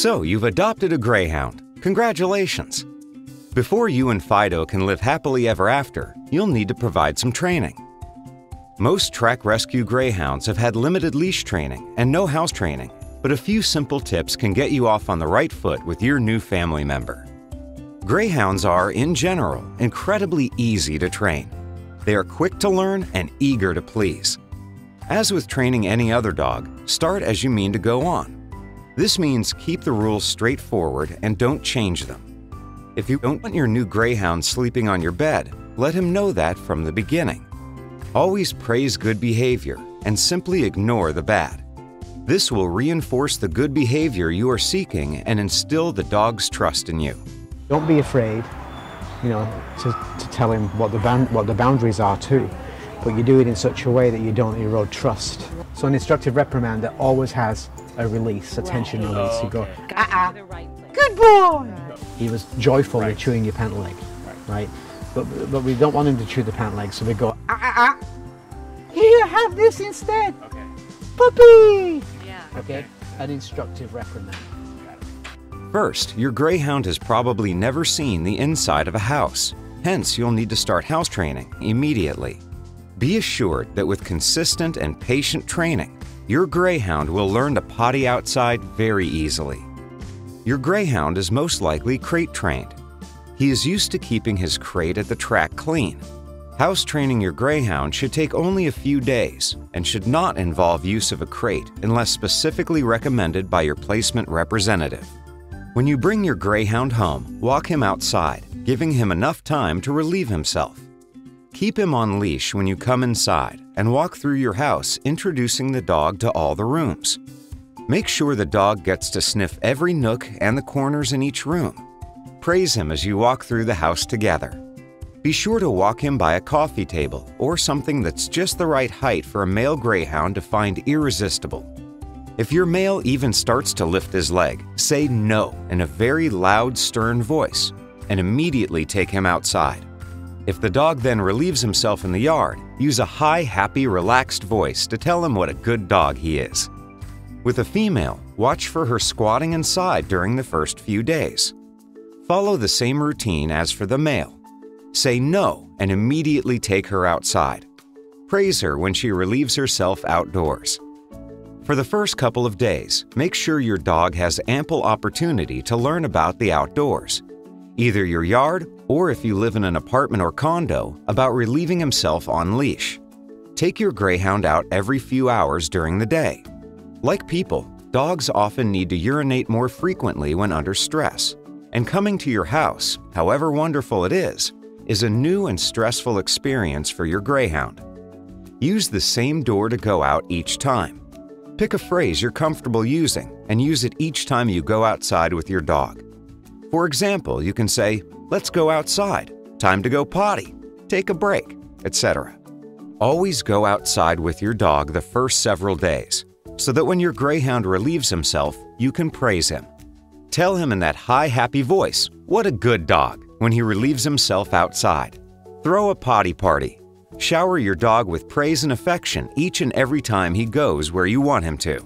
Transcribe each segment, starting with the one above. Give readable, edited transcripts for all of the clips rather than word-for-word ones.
So you've adopted a Greyhound. Congratulations! Before you and Fido can live happily ever after, you'll need to provide some training. Most track rescue Greyhounds have had limited leash training and no house training, but a few simple tips can get you off on the right foot with your new family member. Greyhounds are, in general, incredibly easy to train. They are quick to learn and eager to please. As with training any other dog, start as you mean to go on. This means keep the rules straightforward and don't change them. If you don't want your new Greyhound sleeping on your bed, let him know that from the beginning. Always praise good behavior and simply ignore the bad. This will reinforce the good behavior you are seeking and instill the dog's trust in you. Don't be afraid, to tell him what the boundaries are too, but you do it in such a way that you don't erode trust. So an instructive reprimand that always has a release, a tension release. You go, good boy! He was joyful with chewing your pant leg, right? But we don't want him to chew the pant leg, so we go, here, have this instead, puppy! Yeah. Okay, an instructive reprimand. First, your Greyhound has probably never seen the inside of a house. Hence, you'll need to start house training immediately. Be assured that with consistent and patient training, your Greyhound will learn to potty outside very easily. Your Greyhound is most likely crate trained. He is used to keeping his crate at the track clean. House training your Greyhound should take only a few days and should not involve use of a crate unless specifically recommended by your placement representative. When you bring your Greyhound home, walk him outside, giving him enough time to relieve himself. Keep him on leash when you come inside and walk through your house, introducing the dog to all the rooms. Make sure the dog gets to sniff every nook and the corners in each room. Praise him as you walk through the house together. Be sure to walk him by a coffee table or something that's just the right height for a male Greyhound to find irresistible. If your male even starts to lift his leg, say no in a very loud, stern voice and immediately take him outside. If the dog then relieves himself in the yard, use a high, happy, relaxed voice to tell him what a good dog he is. With a female, watch for her squatting inside during the first few days. Follow the same routine as for the male. Say no and immediately take her outside. Praise her when she relieves herself outdoors. For the first couple of days, make sure your dog has ample opportunity to learn about the outdoors. Either your yard, or if you live in an apartment or condo, about relieving himself on leash. Take your Greyhound out every few hours during the day. Like people, dogs often need to urinate more frequently when under stress, and coming to your house, however wonderful it is a new and stressful experience for your Greyhound. Use the same door to go out each time. Pick a phrase you're comfortable using and use it each time you go outside with your dog. For example, you can say, "Let's go outside, time to go potty, take a break," etc. Always go outside with your dog the first several days, so that when your Greyhound relieves himself, you can praise him. Tell him in that high, happy voice, "What a good dog," when he relieves himself outside. Throw a potty party. Shower your dog with praise and affection each and every time he goes where you want him to.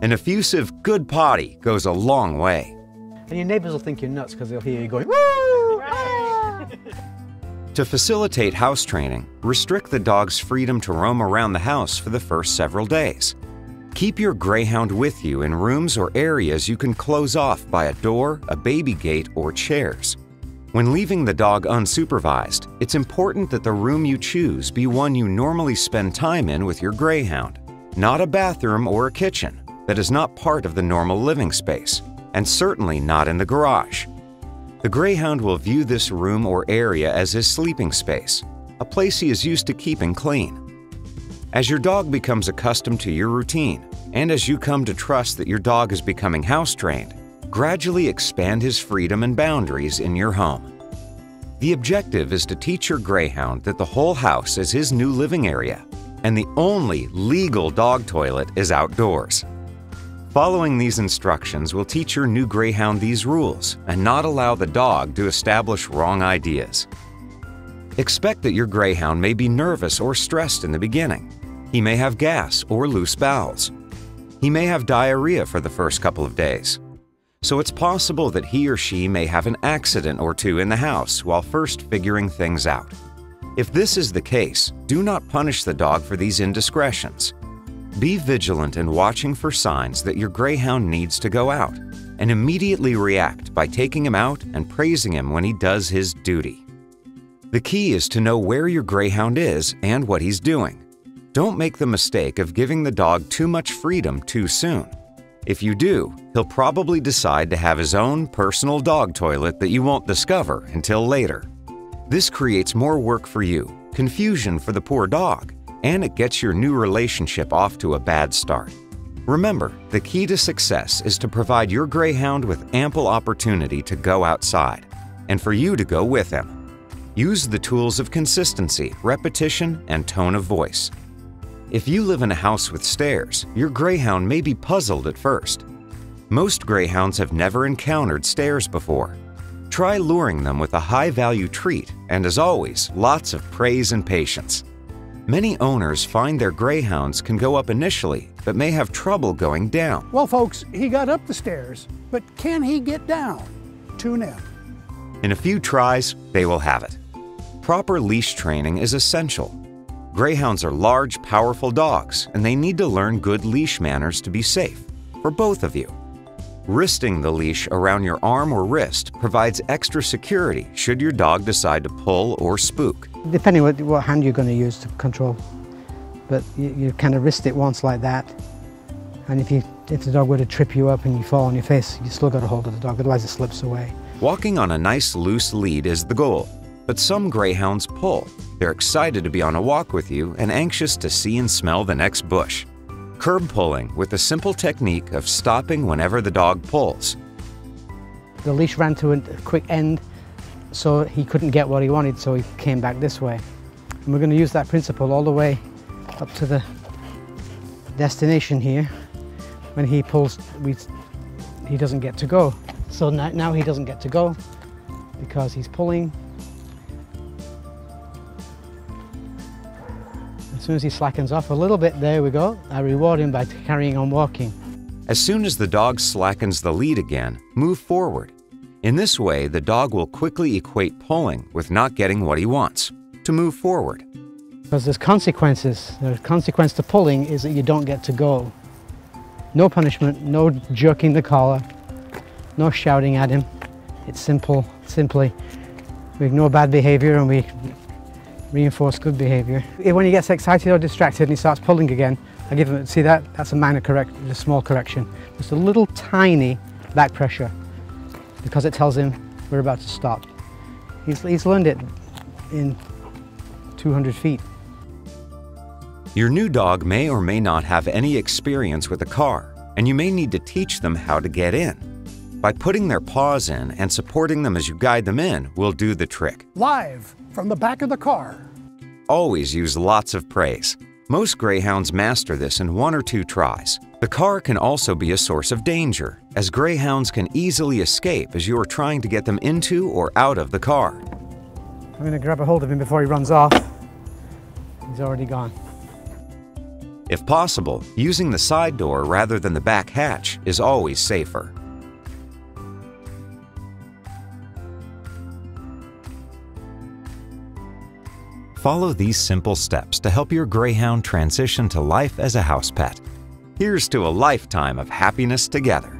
An effusive, good potty goes a long way. And your neighbors will think you're nuts because they'll hear you going, woo! Ah! To facilitate house training, restrict the dog's freedom to roam around the house for the first several days. Keep your Greyhound with you in rooms or areas you can close off by a door, a baby gate, or chairs. When leaving the dog unsupervised, it's important that the room you choose be one you normally spend time in with your Greyhound, not a bathroom or a kitchen that is not part of the normal living space, and certainly not in the garage. The Greyhound will view this room or area as his sleeping space, a place he is used to keeping clean. As your dog becomes accustomed to your routine, and as you come to trust that your dog is becoming house-trained, gradually expand his freedom and boundaries in your home. The objective is to teach your Greyhound that the whole house is his new living area, and the only legal dog toilet is outdoors. Following these instructions will teach your new Greyhound these rules and not allow the dog to establish wrong ideas. Expect that your Greyhound may be nervous or stressed in the beginning. He may have gas or loose bowels. He may have diarrhea for the first couple of days. so it's possible that he or she may have an accident or two in the house while first figuring things out. If this is the case, do not punish the dog for these indiscretions. Be vigilant in watching for signs that your Greyhound needs to go out, and immediately react by taking him out and praising him when he does his duty. The key is to know where your Greyhound is and what he's doing. Don't make the mistake of giving the dog too much freedom too soon. If you do, he'll probably decide to have his own personal dog toilet that you won't discover until later. This creates more work for you, confusion for the poor dog, and it gets your new relationship off to a bad start. Remember, the key to success is to provide your Greyhound with ample opportunity to go outside, and for you to go with him. Use the tools of consistency, repetition, and tone of voice. If you live in a house with stairs, your Greyhound may be puzzled at first. Most Greyhounds have never encountered stairs before. Try luring them with a high-value treat, and as always, lots of praise and patience. Many owners find their Greyhounds can go up initially, but may have trouble going down. Well, folks, he got up the stairs, but can he get down? Tune in. In a few tries, they will have it. Proper leash training is essential. Greyhounds are large, powerful dogs, and they need to learn good leash manners to be safe, for both of you. Wristing the leash around your arm or wrist provides extra security should your dog decide to pull or spook. Depending on what hand you're going to use to control. But you kind of wrist it once like that, and if the dog were to trip you up and you fall on your face, you still got a hold of the dog, otherwise it slips away. Walking on a nice loose lead is the goal, but some Greyhounds pull. They're excited to be on a walk with you and anxious to see and smell the next bush. Curb pulling with the simple technique of stopping whenever the dog pulls. The leash ran to a quick end, so he couldn't get what he wanted, so he came back this way. And we're going to use that principle all the way up to the destination here. When he pulls, he doesn't get to go. So now he doesn't get to go because he's pulling. As soon as he slackens off a little bit, there we go, I reward him by carrying on walking. As soon as the dog slackens the lead again, move forward. In this way, the dog will quickly equate pulling with not getting what he wants, to move forward. Because there's consequences. The consequence to pulling is that you don't get to go. No punishment, no jerking the collar, no shouting at him. It's simply we ignore bad behavior and we reinforce good behavior. When he gets excited or distracted and he starts pulling again, I give him, see that? That's a minor correction, a small correction. Just a little tiny back pressure because it tells him we're about to stop. He's learned it in 200 feet. Your new dog may or may not have any experience with a car, and you may need to teach them how to get in. By putting their paws in and supporting them as you guide them in will do the trick. Live from the back of the car. Always use lots of praise. Most Greyhounds master this in 1 or 2 tries. The car can also be a source of danger, as Greyhounds can easily escape as you are trying to get them into or out of the car. I'm going to grab a hold of him before he runs off. He's already gone. If possible, using the side door rather than the back hatch is always safer. Follow these simple steps to help your Greyhound transition to life as a house pet. Here's to a lifetime of happiness together.